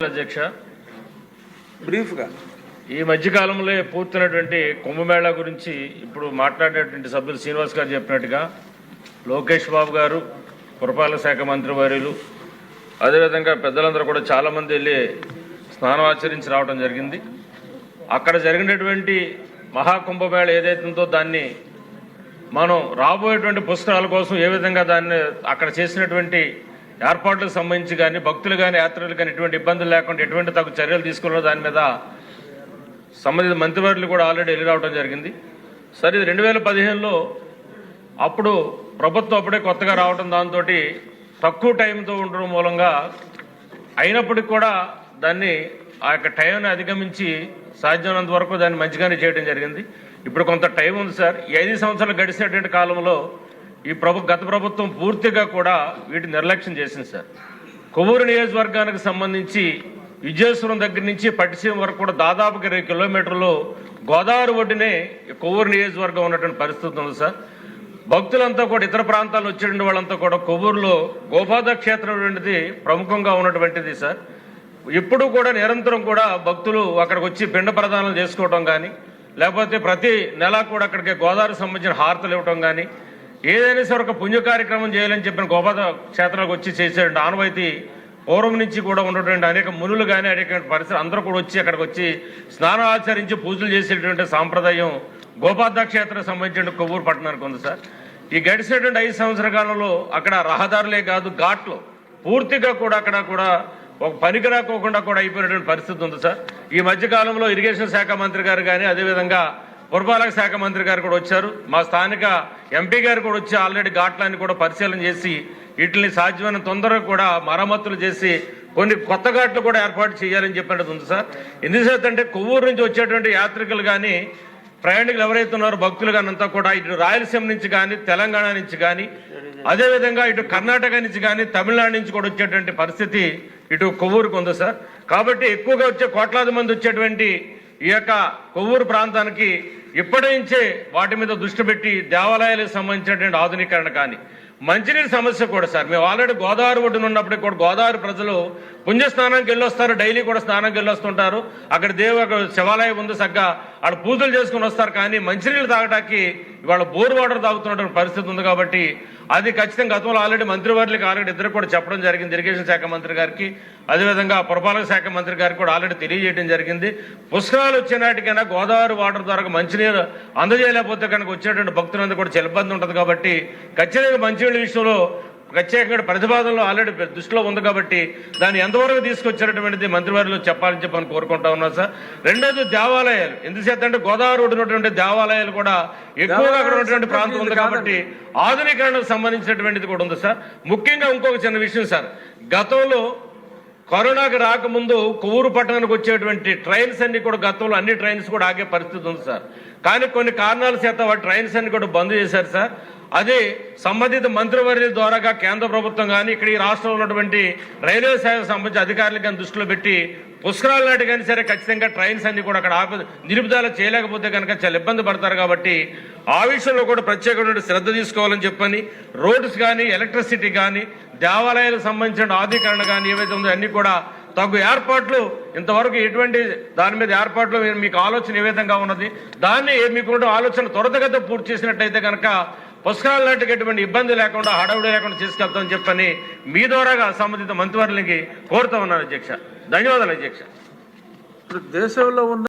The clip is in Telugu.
అధ్యక్ష, బ్రీఫ్గా ఈ మధ్యకాలంలో పూర్తయినటువంటి కుంభమేళా గురించి ఇప్పుడు మాట్లాడినటువంటి సభ్యులు శ్రీనివాస్ గారు చెప్పినట్టుగా లోకేష్ బాబు గారు, పురపాలక శాఖ మంత్రి వర్యులు, అదేవిధంగా పెద్దలందరూ కూడా చాలామంది వెళ్ళి స్నానం ఆచరించి రావడం జరిగింది. అక్కడ జరిగినటువంటి మహాకుంభమేళ ఏదైతుందో దాన్ని మనం రాబోయేటువంటి పుస్తకాల కోసం ఏ విధంగా దాన్ని అక్కడ చేసినటువంటి ఏర్పాట్లకు సంబంధించి కానీ భక్తులు కానీ యాత్రికులు కానీ ఎటువంటి ఇబ్బందులు లేకుండా ఎటువంటి తగు చర్యలు తీసుకున్న దాని మీద సంబంధిత మంత్రివర్యులు కూడా ఆల్రెడీ వెళ్ళి రావడం జరిగింది. సరే, ఇది 2015లో అప్పుడు ప్రభుత్వం అప్పుడే కొత్తగా రావడం, దాంతో తక్కువ టైంతో ఉండడం మూలంగా అయినప్పటికీ కూడా దాన్ని ఆ యొక్క టైంని అధిగమించి సాధ్యమైనంత వరకు దాన్ని మంచిగానే చేయడం జరిగింది. ఇప్పుడు కొంత టైం ఉంది సార్. ఈ 5 సంవత్సరాలు గడిచినటువంటి కాలంలో ఈ గత ప్రభుత్వం పూర్తిగా కూడా వీటిని నిర్లక్ష్యం చేసింది సార్. కొవ్వూరు నియోజకవర్గానికి సంబంధించి విజయేశ్వరం దగ్గర నుంచి పట్టిసీమ వరకు కూడా దాదాపుగా 20 కిలోమీటర్లు గోదావరి ఒడ్డునే కొవ్వూరు నియోజకవర్గం ఉన్నటువంటి పరిస్థితి ఉంది సార్. భక్తులంతా కూడా ఇతర ప్రాంతాల్లో వచ్చేటువంటి వాళ్ళంతా కూడా కొవ్వూరులో గోపాద క్షేత్రం అనేది ప్రముఖంగా ఉన్నటువంటిది సార్. ఇప్పుడు కూడా నిరంతరం కూడా భక్తులు అక్కడికి వచ్చి పిండ ప్రదానం చేసుకోవటం కానీ, లేకపోతే ప్రతి నెల కూడా అక్కడికి గోదావరికి సంబంధించిన హారతలు ఇవ్వటం కానీ, ఏదైనా సరే ఒక పుణ్య కార్యక్రమం చేయాలని చెప్పిన గోపాద క్షేత్రాలకు వచ్చి చేసేటువంటి ఆనవాయితీ పూర్వం నుంచి కూడా ఉన్నటువంటి అనేక మునులు కానీ అనేక పరిస్థితులు అందరూ కూడా వచ్చి అక్కడికి వచ్చి స్నానం ఆచరించి పూజలు చేసేటువంటి సాంప్రదాయం గోపాద క్షేత్రం సంబంధించిన కొవ్వూరు పట్టణానికి ఉంది సార్. ఈ గడిచినటువంటి 5 సంవత్సరాల కాలంలో అక్కడ రహదారులే కాదు, ఘాట్లు పూర్తిగా కూడా అక్కడ కూడా ఒక పనికి రాకోకుండా కూడా అయిపోయినటువంటి పరిస్థితి ఉంది సార్. ఈ మధ్యకాలంలో ఇరిగేషన్ శాఖ మంత్రి గారు కానీ, అదేవిధంగా పురపాలక శాఖ మంత్రి గారు కూడా వచ్చారు. మా స్థానిక ఎంపీ గారు కూడా వచ్చి ఆల్రెడీ ఘాట్లన్నీ కూడా పరిశీలన చేసి వీటిని సాధ్యమైన తొందరగా కూడా మరమ్మతులు చేసి కొన్ని కొత్త ఘాట్లు కూడా ఏర్పాటు చేయాలని చెప్పినట్టు ఉంది సార్. ఎందుచేతంటే కొవ్వూరు నుంచి వచ్చేటువంటి యాత్రికులు కానీ, ప్రయాణికులు ఎవరైతే ఉన్నారో భక్తులు కానీ అంతా కూడా ఇటు రాయలసీమ నుంచి కానీ, తెలంగాణ నుంచి కానీ, అదేవిధంగా ఇటు కర్ణాటక నుంచి కానీ, తమిళనాడు నుంచి కూడా వచ్చేటువంటి పరిస్థితి ఇటు కొవ్వూరుకు ఉంది సార్. కాబట్టి ఎక్కువగా వచ్చే కోట్లాది మంది వచ్చేటువంటి ఈ యొక్క కొవ్వూరు ప్రాంతానికి ఇప్పటి నుంచే వాటి మీద దృష్టి పెట్టి దేవాలయాలకు సంబంధించినటువంటి ఆధునీకరణ కానీ, మంచినీటి సమస్య కూడా సార్. మేము ఆల్రెడీ గోదావరి ఒడ్డున ఉన్నప్పటికీ కూడా గోదావరి ప్రజలు పుణ్యస్నానానికి వెళ్ళొస్తారు, డైలీ కూడా స్నానానికి వెళ్ళొస్తుంటారు. అక్కడ శివాలయం ఉంది, చక్కగా అక్కడ పూజలు చేసుకుని వస్తారు. కానీ మంచినీళ్ళు తాగడానికి ఇవాళ బోర్ వాటర్ తాగుతున్నటువంటి పరిస్థితి ఉంది. కాబట్టి అది ఖచ్చితంగా గతంలో ఆల్రెడీ మంత్రివర్యులకి ఆల్రెడీ ఇద్దరు కూడా చెప్పడం జరిగింది. ఇరిగేషన్ శాఖ మంత్రి గారికి, అదేవిధంగా పురపాలక శాఖ మంత్రి గారికి కూడా ఆల్రెడీ తెలియజేయడం జరిగింది. పుష్కరాలు వచ్చే నాటికైనా గోదావరి వాటర్ ద్వారా మంచినీరు అందజేయలేకపోతే కనుక వచ్చేటువంటి భక్తులందరూ కూడా చాలా ఇబ్బంది ఉంటుంది. కాబట్టి ఖచ్చితంగా మంచినీళ్ళ విషయంలో ప్రత్యేకంగా ప్రతిపాదనలో ఆల్రెడీ దృష్టిలో ఉంది. కాబట్టి దాన్ని ఎంతవరకు తీసుకొచ్చినటువంటిది మంత్రివర్యులు చెప్పాలని చెప్పని కోరుకుంటా ఉన్నాం సార్. రెండోది దేవాలయాలు. ఎందుచేత అంటే గోదావరి ఉన్నటువంటి దేవాలయాలు కూడా ఎక్కువగా అక్కడ ఉన్నటువంటి ప్రాంతం ఉంది. కాబట్టి ఆధునీకరణకు సంబంధించినటువంటిది కూడా ఉంది సార్. ముఖ్యంగా ఇంకొక చిన్న విషయం సార్, గతంలో కరోనాకి రాకముందు కొవ్వూరు పట్టణానికి వచ్చేటువంటి ట్రైన్స్ అన్ని కూడా గతంలో అన్ని ట్రైన్స్ కూడా ఆగే పరిస్థితి ఉంది సార్. కానీ కొన్ని కారణాల చేత వాటి ట్రైన్స్ అన్ని కూడా బంద్ చేశారు సార్. అదే సంబంధిత మంత్రివర్యుల ద్వారాగా కేంద్ర ప్రభుత్వం కానీ, ఇక్కడ ఈ రాష్ట్రంలో ఉన్నటువంటి రైల్వే శాఖకు సంబంధించి అధికారులు కానీ దృష్టిలో పెట్టి పుష్కరాల నాటి కానీ సరే ఖచ్చితంగా ట్రైన్స్ అన్ని కూడా అక్కడ నిలుపుదల చేయలేకపోతే కనుక చాలా ఇబ్బంది పడతారు. కాబట్టి ఆ విషయంలో కూడా ప్రత్యేకమైన శ్రద్ధ తీసుకోవాలని చెప్పని రోడ్స్ కానీ, ఎలక్ట్రిసిటీ కానీ, దేవాలయాలకు సంబంధించిన ఆధునీకరణ కానీ ఏవైతే ఉందో అన్ని కూడా తగు ఏర్పాట్లు ఇంతవరకు ఎటువంటి దాని మీద ఏర్పాట్లు మీకు ఆలోచన ఏ విధంగా ఉన్నది, దాన్ని మీకు ఆలోచన త్వరితగతిన పూర్తి చేసినట్టయితే కనుక పుష్కరాల నాటికి ఎటువంటి ఇబ్బంది లేకుండా, హడావుడి లేకుండా తీసుకెళ్తామని చెప్పని మీ ద్వారాగా సంబంధిత మంత్రివర్యులకి కోరుతా ఉన్నాను అధ్యక్ష. ధన్యవాదాలు అధ్యక్ష. ఇప్పుడు దేశంలో ఉన్న